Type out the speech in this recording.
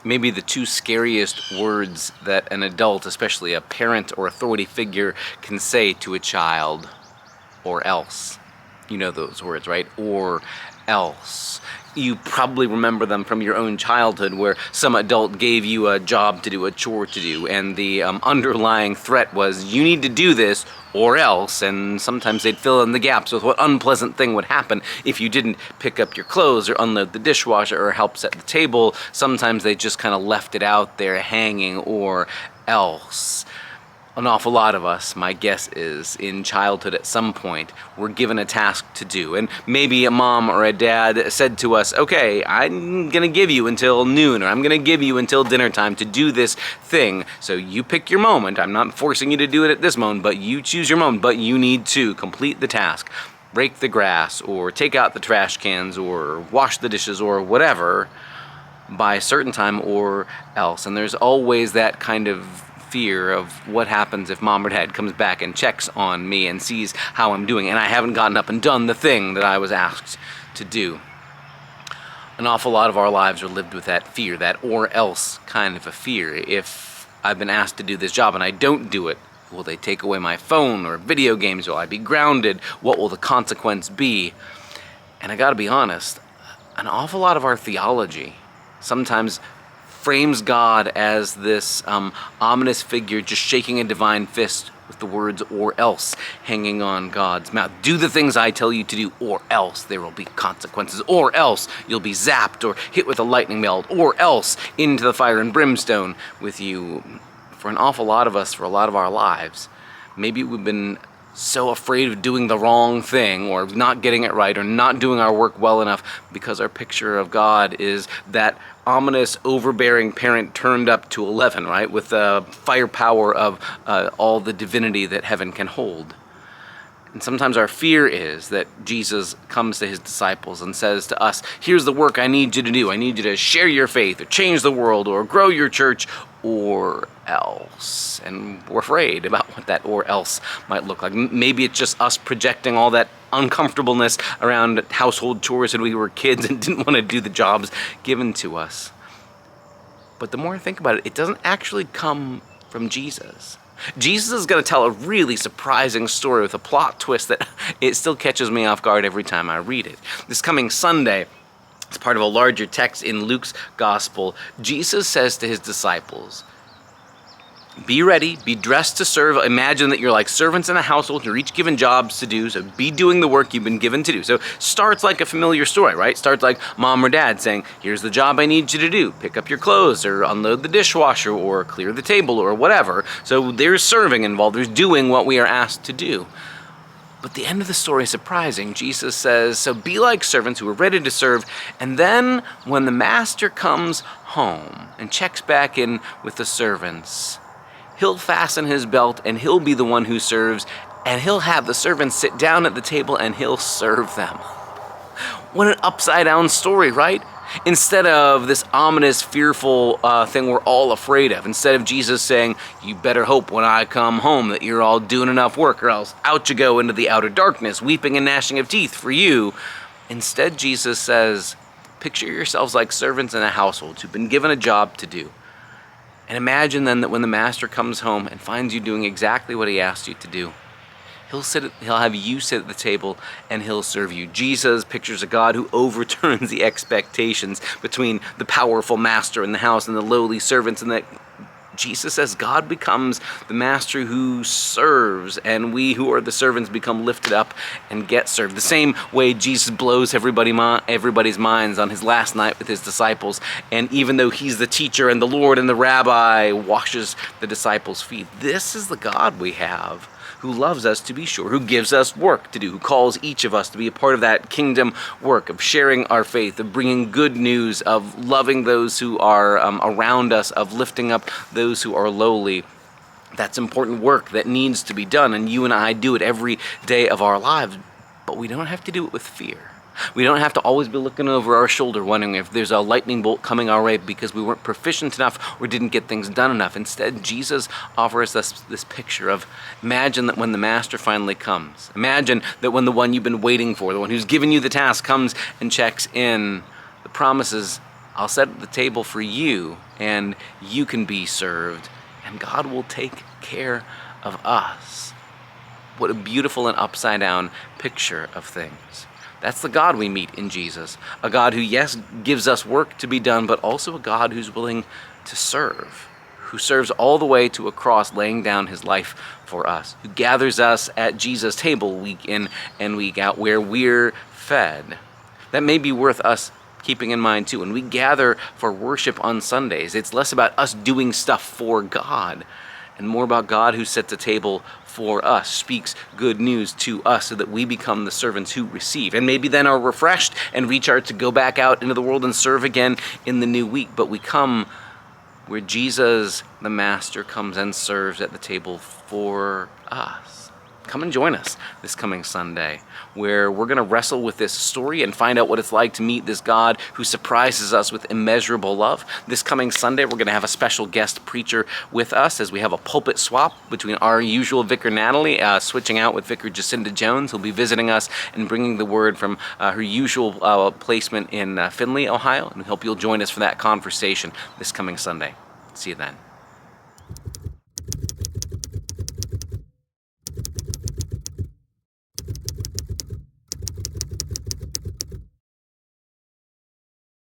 maybe the two scariest words that an adult, especially a parent or authority figure, can say to a child. Or else. You know those words, right? Or else. You probably remember them from your own childhood where some adult gave you a job to do, a chore to do, and the underlying threat was, you need to do this or else, and sometimes they'd fill in the gaps with what unpleasant thing would happen if you didn't pick up your clothes or unload the dishwasher or help set the table. Sometimes they just kind of left it out there hanging, or else. An awful lot of us, my guess is, in childhood at some point, were given a task to do. And maybe a mom or a dad said to us, okay, I'm going to give you until noon, or I'm going to give you until dinner time to do this thing. So you pick your moment. I'm not forcing you to do it at this moment, but you choose your moment. But you need to complete the task. Rake the grass, or take out the trash cans, or wash the dishes, or whatever, by a certain time, or else. And there's always that kind of fear of what happens if mom or dad comes back and checks on me and sees how I'm doing and I haven't gotten up and done the thing that I was asked to do. An awful lot of our lives are lived with that fear, that or else kind of a fear. If I've been asked to do this job and I don't do it, will they take away my phone or video games? Will I be grounded? What will the consequence be? And I gotta be honest, an awful lot of our theology sometimes frames God as this ominous figure just shaking a divine fist with the words or else hanging on God's mouth. Do the things I tell you to do, or else there will be consequences, or else you'll be zapped or hit with a lightning bolt, or else into the fire and brimstone with you. For an awful lot of us, for a lot of our lives, maybe we've been so afraid of doing the wrong thing or not getting it right or not doing our work well enough because our picture of God is that ominous, overbearing parent turned up to 11, right? With the firepower of all the divinity that heaven can hold. And sometimes our fear is that Jesus comes to his disciples and says to us, here's the work I need you to do. I need you to share your faith or change the world or grow your church or else. And we're afraid about what that or else might look like. Maybe it's just us projecting all that uncomfortableness around household chores when we were kids and didn't want to do the jobs given to us. But the more I think about it, it doesn't actually come from Jesus. Jesus is going to tell a really surprising story with a plot twist that it still catches me off guard every time I read it. This coming Sunday, as part of a larger text in Luke's gospel, Jesus says to his disciples, be ready, be dressed to serve. Imagine that you're like servants in a household. You're each given jobs to do, so be doing the work you've been given to do. So starts like a familiar story, right? Starts like mom or dad saying, here's the job I need you to do. Pick up your clothes or unload the dishwasher or clear the table or whatever. So there's serving involved. There's doing what we are asked to do. But the end of the story is surprising. Jesus says, so be like servants who are ready to serve. And then when the master comes home and checks back in with the servants, he'll fasten his belt and he'll be the one who serves, and he'll have the servants sit down at the table and he'll serve them. What an upside down story, right? Instead of this ominous, fearful thing we're all afraid of, instead of Jesus saying, you better hope when I come home that you're all doing enough work or else out you go into the outer darkness, weeping and gnashing of teeth for you. Instead, Jesus says, picture yourselves like servants in a household who've been given a job to do. And imagine then that when the master comes home and finds you doing exactly what he asked you to do, he'll have you sit at the table and he'll serve you. Jesus pictures a God who overturns the expectations between the powerful master in the house and the lowly servants, and that Jesus says God becomes the master who serves, and we who are the servants become lifted up and get served. The same way Jesus blows everybody's minds on his last night with his disciples, and even though he's the teacher and the Lord and the rabbi, washes the disciples' feet. This is the God we have, who loves us, to be sure, who gives us work to do, who calls each of us to be a part of that kingdom work of sharing our faith, of bringing good news, of loving those who are around us, of lifting up those who are lowly. That's important work that needs to be done, and you and I do it every day of our lives, but we don't have to do it with fear. We don't have to always be looking over our shoulder wondering if there's a lightning bolt coming our way because we weren't proficient enough or didn't get things done enough. Instead, Jesus offers us this picture of, imagine that when the master finally comes, imagine that when the one you've been waiting for, the one who's given you the task, comes and checks in, the promise is I'll set the table for you, and you can be served, and God will take care of us. What a beautiful and upside down picture of things. That's the God we meet in Jesus. A God who, yes, gives us work to be done, but also a God who's willing to serve, who serves all the way to a cross, laying down his life for us, who gathers us at Jesus' table week in and week out, where we're fed. That may be worth us keeping in mind too. When we gather for worship on Sundays, it's less about us doing stuff for God and more about God who sets a table for us, speaks good news to us so that we become the servants who receive, and maybe then are refreshed and recharged to go back out into the world and serve again in the new week. But we come where Jesus, the Master, comes and serves at the table for us. Come and join us this coming Sunday, where we're going to wrestle with this story and find out what it's like to meet this God who surprises us with immeasurable love. This coming Sunday, we're going to have a special guest preacher with us as we have a pulpit swap between our usual Vicar Natalie, switching out with Vicar Jacinda Jones, who'll be visiting us and bringing the word from her usual placement in Findlay, Ohio. And we hope you'll join us for that conversation this coming Sunday. See you then.